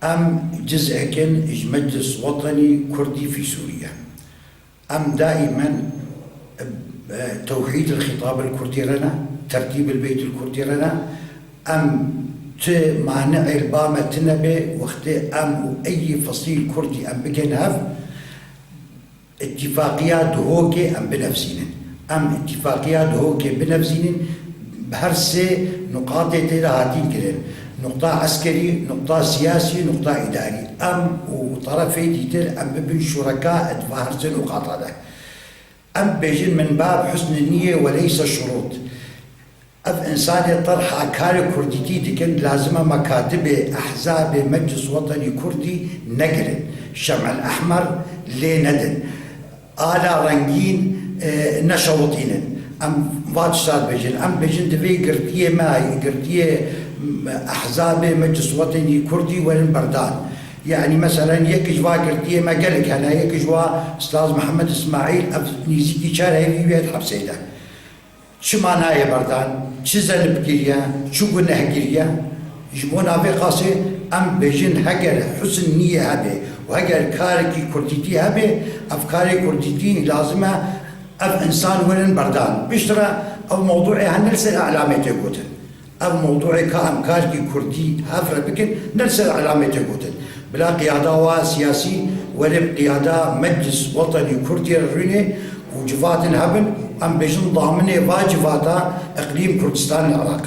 أم جزء كان مجلس وطني كردي في سوريا. أم دائما توحيد الخطاب الكردي لنا، ترتيب البيت الكردي لنا، أم معنى البامة تنبي وقت أم أي فصيل كردي أم بجنهف اتفاقيات هوكي أم بنفسين، أم اتفاقيات هوكي بنفسين بهرسي نقاط هاتين كده، نقطة عسكري، نقطة سياسي، نقطة إداري، أم وطرفي ديتر أم بين شركاء بهرسي نقاط هذا، أم بيجن من باب حسن النية وليس الشروط. أف إنسان طرح أكار كرديتي دكن لازمة مكاتب أحزاب مجلس وطني كردي نقرن الشمع الأحمر لي ندن آلا رنجين نشوطين أم فاتشات بيجن أم بيجن دفي قرتية ماي قرتية أحزاب مجلس وطني كردي ولن بردان. يعني مثلا يكجوا قرتية ما قالك أنا يكجوا أستاذ محمد إسماعيل نيزيكي شار هاي بيت حبسيده چه معنای بردان، چه زنب گریه، چه گناه گریه، جمعنا في قاسي أم بيجن هجر حسن نية هبه وهجر كاركي كرديتي هبه أفكاري كرديتي لازمة أف إنسان ولن بردان بيشترى أو موضوعي هنرسل علامته قوتن أو موضوعي كأم كاركي كردي هفر بكن نرسل علامته قوتن بلا قيادة سياسي ولا قيادة مجلس وطني كردي الريني وجفات هبن أم بيجن ضامنة واجباتا إقليم كردستان العراق.